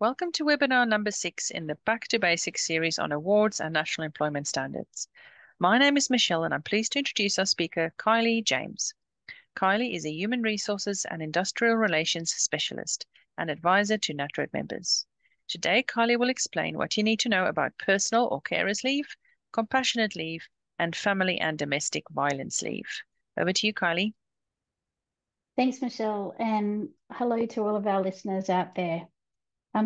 Welcome to webinar number 6 in the Back to Basics series on awards and national employment standards. My name is Michelle and I'm pleased to introduce our speaker, Kylie James. Kylie is a human resources and industrial relations specialist and advisor to NatRoad Members. Today, Kylie will explain what you need to know about personal or carers leave, compassionate leave, and family and domestic violence leave. Over to you, Kylie. Thanks, Michelle, and hello to all of our listeners out there.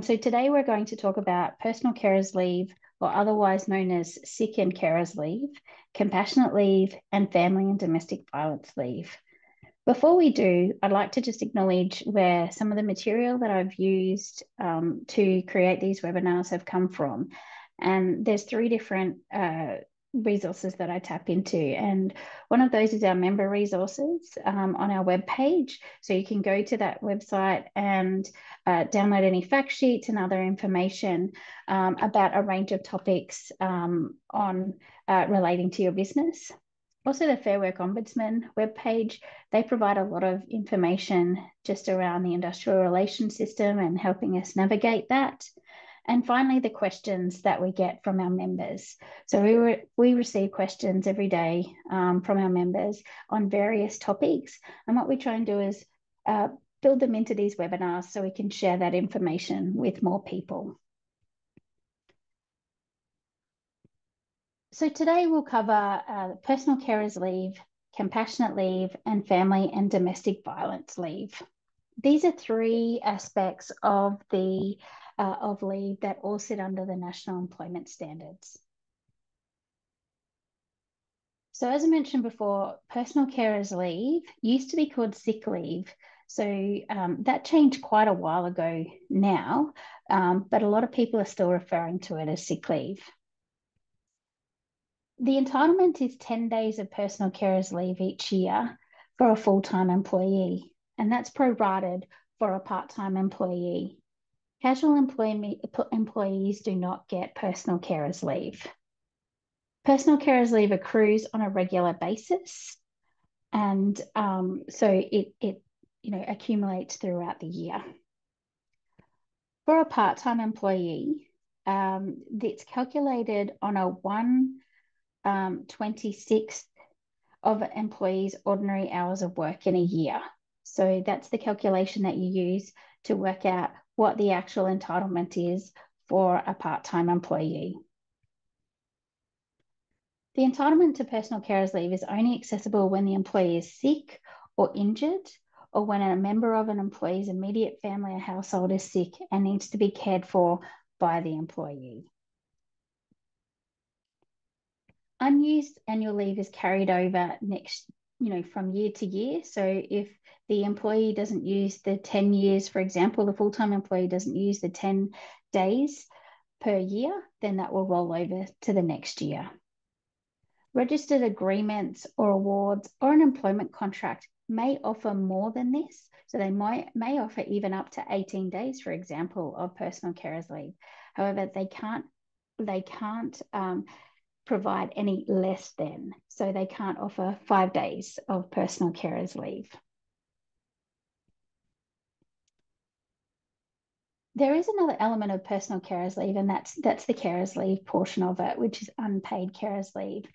So today we're going to talk about personal carers leave, or otherwise known as sick and carers leave, compassionate leave, and family and domestic violence leave. Before we do, I'd like to just acknowledge where some of the material that I've used to create these webinars have come from. And there's 3 different resources that I tap into, and one of those is our member resources on our webpage. So you can go to that website and download any fact sheets and other information about a range of topics on relating to your business. Also, the Fair Work Ombudsman webpage, they provide a lot of information just around the industrial relations system and helping us navigate that. And finally, the questions that we get from our members. So we receive questions every day from our members on various topics. And what we try and do is build them into these webinars so we can share that information with more people. So today we'll cover personal carers leave, compassionate leave, and family and domestic violence leave. These are 3 aspects of leave that all sit under the national employment standards. So as I mentioned before, personal carers leave used to be called sick leave. So that changed quite a while ago now, but a lot of people are still referring to it as sick leave. The entitlement is 10 days of personal carers leave each year for a full-time employee, and that's prorated for a part-time employee. Casual employees do not get personal carers leave. Personal carers leave accrues on a regular basis, and so it accumulates throughout the year. For a part-time employee, it's calculated on a 1/26th of an employee's ordinary hours of work in a year. So that's the calculation that you use to work out what the actual entitlement is for a part-time employee. The entitlement to personal carers leave is only accessible when the employee is sick or injured, or when a member of an employee's immediate family or household is sick and needs to be cared for by the employee. Unused annual leave is carried over from year to year. So if the employee doesn't use the 10 years, for example, the full-time employee doesn't use the 10 days per year, then that will roll over to the next year. Registered agreements or awards or an employment contract may offer more than this. So they may offer even up to 18 days, for example, of personal carers leave. However, they can't provide any less than. So they can't offer 5 days of personal carers leave. There is another element of personal carers leave, and that's the carers leave portion of it, which is unpaid carers leave.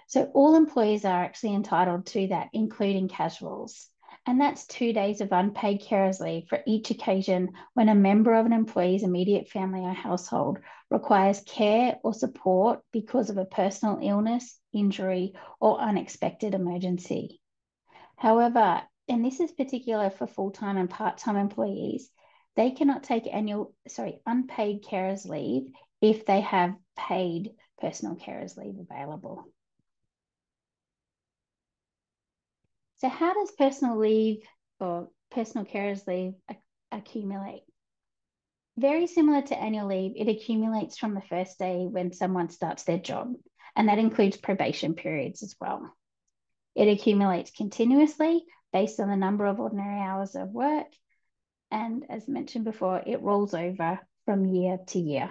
So all employees are actually entitled to that, including casuals. And that's 2 days of unpaid carers leave for each occasion when a member of an employee's immediate family or household requires care or support because of a personal illness, injury, or unexpected emergency. However, and this is particular for full-time and part-time employees, they cannot take unpaid carers leave if they have paid personal carers leave available. So how does personal leave or personal carers leave accumulate? Very similar to annual leave, it accumulates from the first day when someone starts their job, and that includes probation periods as well. It accumulates continuously based on the number of ordinary hours of work, and as mentioned before, it rolls over from year to year.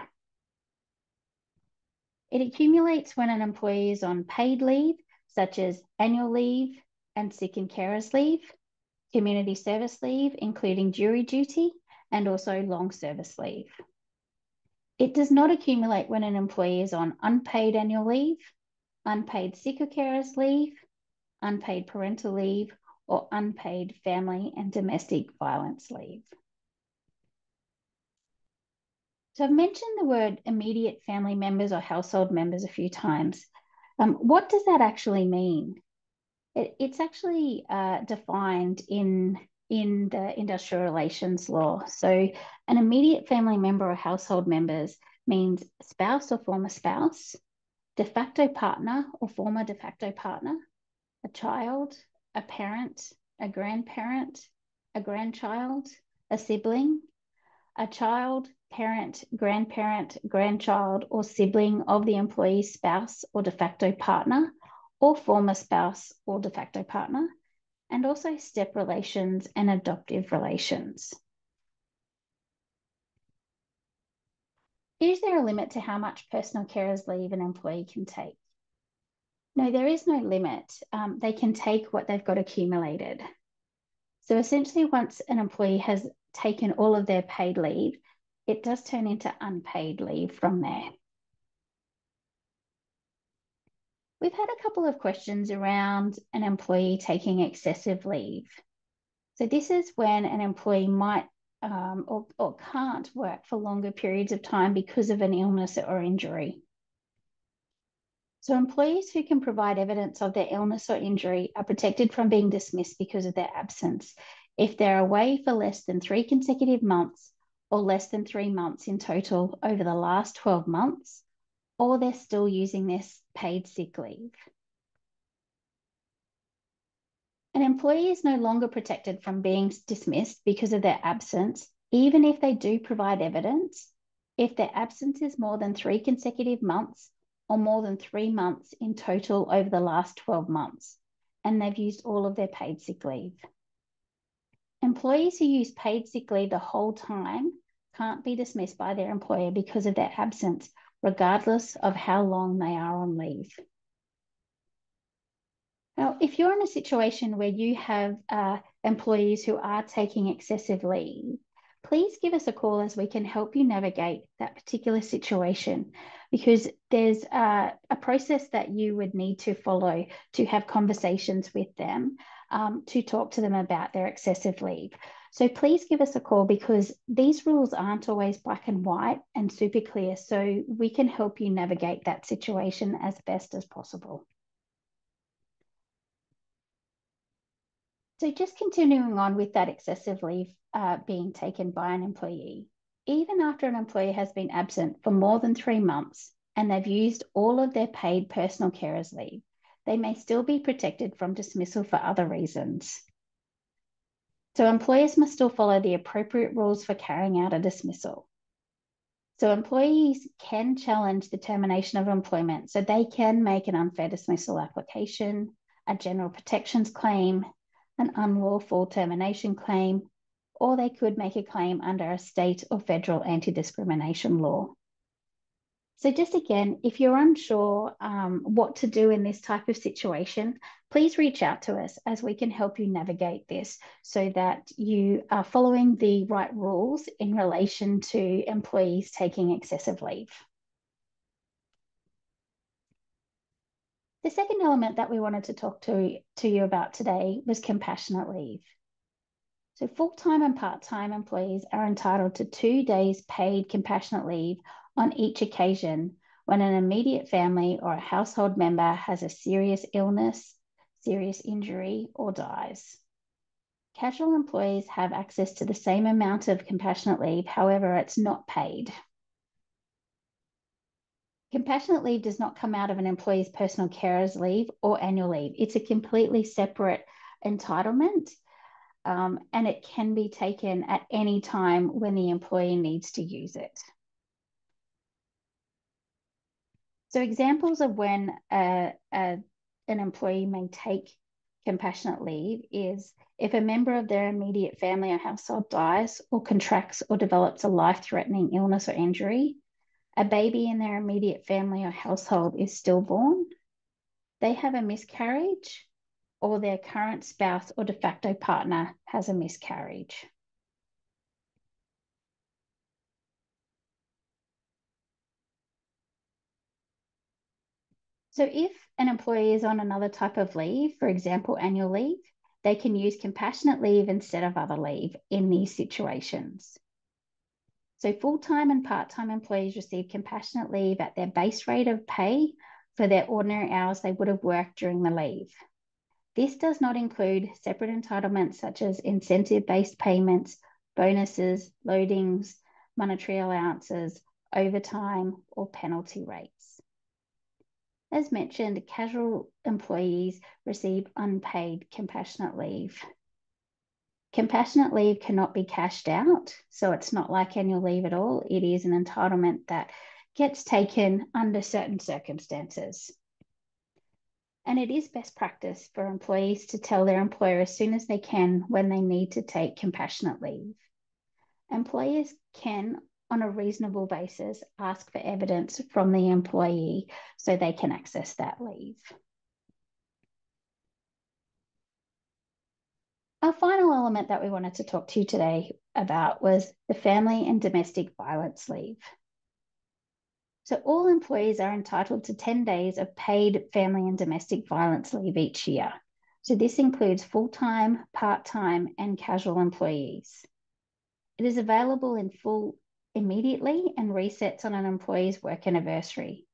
It accumulates when an employee is on paid leave, such as annual leave and sick and carers leave, community service leave, including jury duty, and also long service leave. It does not accumulate when an employee is on unpaid annual leave, unpaid sick or carers leave, unpaid parental leave, or unpaid family and domestic violence leave. So I've mentioned the word immediate family members or household members a few times. What does that actually mean? It's actually defined in the industrial relations law. So an immediate family member or household members means spouse or former spouse, de facto partner or former de facto partner, a child, a parent, a grandparent, a grandchild, a sibling, a child, parent, grandparent, grandchild, or sibling of the employee's spouse or de facto partner, or former spouse or de facto partner, and also step relations and adoptive relations. Is there a limit to how much personal carers leave an employee can take? No, there is no limit. They can take what they've got accumulated. So essentially, once an employee has taken all of their paid leave, it does turn into unpaid leave from there. We've had a couple of questions around an employee taking excessive leave. So this is when an employee might or can't work for longer periods of time because of an illness or injury. So employees who can provide evidence of their illness or injury are protected from being dismissed because of their absence if they're away for less than 3 consecutive months or less than 3 months in total over the last 12 months, or they're still using this paid sick leave. An employee is no longer protected from being dismissed because of their absence, even if they do provide evidence, if their absence is more than 3 consecutive months or more than 3 months in total over the last 12 months, and they've used all of their paid sick leave. Employees who use paid sick leave the whole time can't be dismissed by their employer because of their absence, regardless of how long they are on leave. Now, if you're in a situation where you have employees who are taking excessive leave, please give us a call as we can help you navigate that particular situation, because there's a process that you would need to follow to have conversations with them, to talk to them about their excessive leave. So please give us a call, because these rules aren't always black and white and super clear, so we can help you navigate that situation as best as possible. So just continuing on with that excessive leave being taken by an employee, even after an employee has been absent for more than 3 months and they've used all of their paid personal carers leave, they may still be protected from dismissal for other reasons. So employers must still follow the appropriate rules for carrying out a dismissal. So employees can challenge the termination of employment. So they can make an unfair dismissal application, a general protections claim, an unlawful termination claim, or they could make a claim under a state or federal anti-discrimination law. So just again, if you're unsure what to do in this type of situation, please reach out to us as we can help you navigate this so that you are following the right rules in relation to employees taking excessive leave. The second element that we wanted to talk to you about today was compassionate leave. So full-time and part-time employees are entitled to 2 days paid compassionate leave on each occasion when an immediate family or a household member has a serious illness, serious injury, or dies. Casual employees have access to the same amount of compassionate leave, however, it's not paid. Compassionate leave does not come out of an employee's personal carers leave or annual leave. It's a completely separate entitlement, and it can be taken at any time when the employee needs to use it. So examples of when an employee may take compassionate leave is if a member of their immediate family or household dies or contracts or develops a life-threatening illness or injury, a baby in their immediate family or household is stillborn, they have a miscarriage, or their current spouse or de facto partner has a miscarriage. So if an employee is on another type of leave, for example, annual leave, they can use compassionate leave instead of other leave in these situations. So full-time and part-time employees receive compassionate leave at their base rate of pay for their ordinary hours they would have worked during the leave. This does not include separate entitlements such as incentive-based payments, bonuses, loadings, monetary allowances, overtime, or penalty rates. As mentioned, casual employees receive unpaid compassionate leave. Compassionate leave cannot be cashed out, so it's not like annual leave at all. It is an entitlement that gets taken under certain circumstances. And it is best practice for employees to tell their employer as soon as they can when they need to take compassionate leave. Employers can, on a reasonable basis, ask for evidence from the employee so they can access that leave. Our final element that we wanted to talk to you today about was the family and domestic violence leave. So all employees are entitled to 10 days of paid family and domestic violence leave each year. So this includes full-time, part-time, and casual employees. It is available in full immediately and resets on an employee's work anniversary.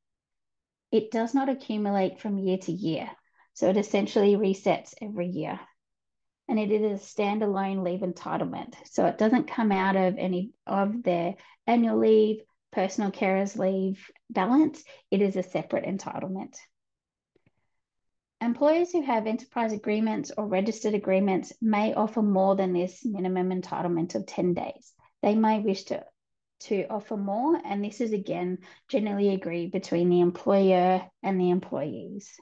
It does not accumulate from year to year, so it essentially resets every year. And it is a standalone leave entitlement. So it doesn't come out of any of their annual leave, personal carers leave balance. It is a separate entitlement. Employers who have enterprise agreements or registered agreements may offer more than this minimum entitlement of 10 days. They may wish to offer more, and this is again generally agreed between the employer and the employees.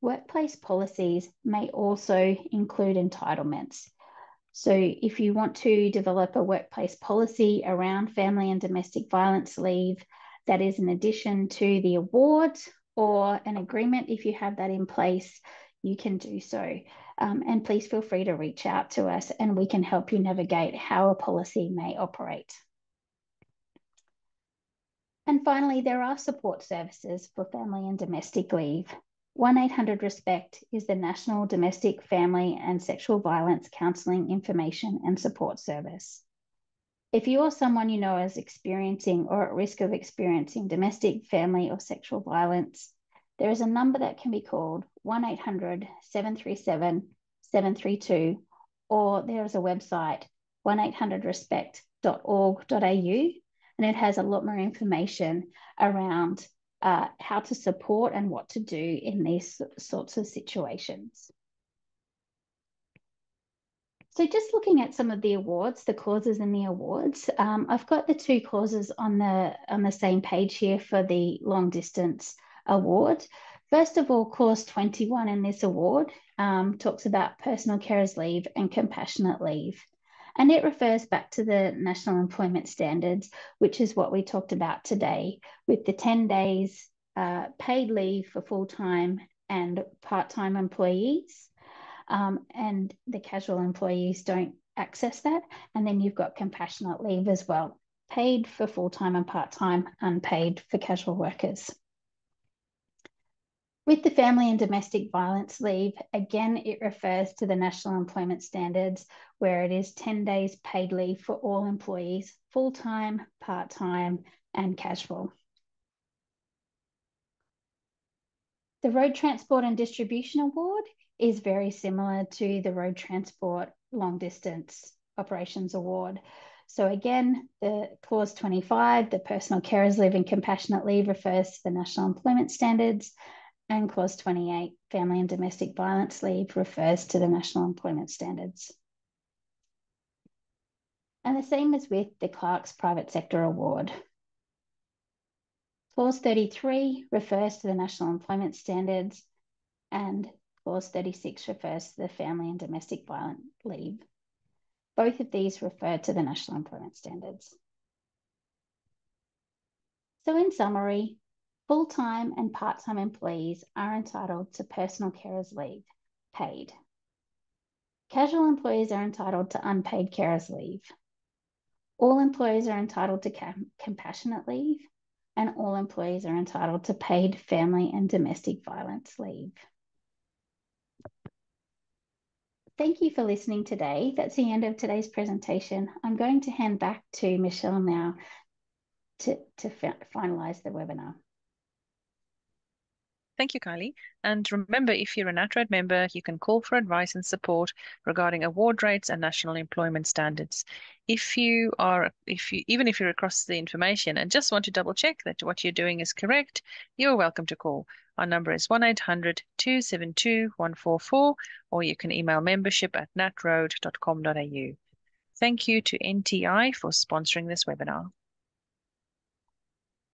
Workplace policies may also include entitlements. So if you want to develop a workplace policy around family and domestic violence leave, that is in addition to the award or an agreement, if you have that in place, you can do so. And please feel free to reach out to us and we can help you navigate how a policy may operate. And finally, there are support services for family and domestic leave. 1-800-RESPECT is the National Domestic, Family and Sexual Violence Counselling Information and Support Service. If you or someone you know is experiencing or at risk of experiencing domestic, family or sexual violence, there is a number that can be called 1-800-737-732, or there is a website 1800respect.org.au, and it has a lot more information around how to support and what to do in these sorts of situations. So just looking at some of the awards, the clauses in the awards, I've got the two clauses on the same page here for the long distance award. First of all, clause 21 in this award talks about personal carers leave and compassionate leave. And it refers back to the National Employment Standards, which is what we talked about today, with the 10 days paid leave for full-time and part-time employees. And the casual employees don't access that. And then you've got compassionate leave as well, paid for full-time and part-time, unpaid for casual workers. With the family and domestic violence leave, again, it refers to the National Employment Standards, where it is 10 days paid leave for all employees, full-time, part-time, and casual. The Road Transport and Distribution Award is very similar to the Road Transport Long Distance Operations Award. So again, the clause 25, the personal carers leave and compassionate leave, refers to the National Employment Standards, and clause 28, family and domestic violence leave, refers to the National Employment Standards. And the same as with the Clerk's Private Sector Award. Clause 33 refers to the National Employment Standards, and clause 36 refers to the family and domestic violence leave. Both of these refer to the National Employment Standards. So in summary, full-time and part-time employees are entitled to personal carers leave, paid. Casual employees are entitled to unpaid carers leave. All employees are entitled to compassionate leave, and all employees are entitled to paid family and domestic violence leave. Thank you for listening today. That's the end of today's presentation. I'm going to hand back to Michelle now to finalise the webinar. Thank you, Kylie. And remember, if you're a NatRoad member, you can call for advice and support regarding award rates and national employment standards. Even if you're across the information and just want to double check that what you're doing is correct, you're welcome to call. Our number is 1-800-272-144, or you can email membership@natroad.com.au. Thank you to NTI for sponsoring this webinar.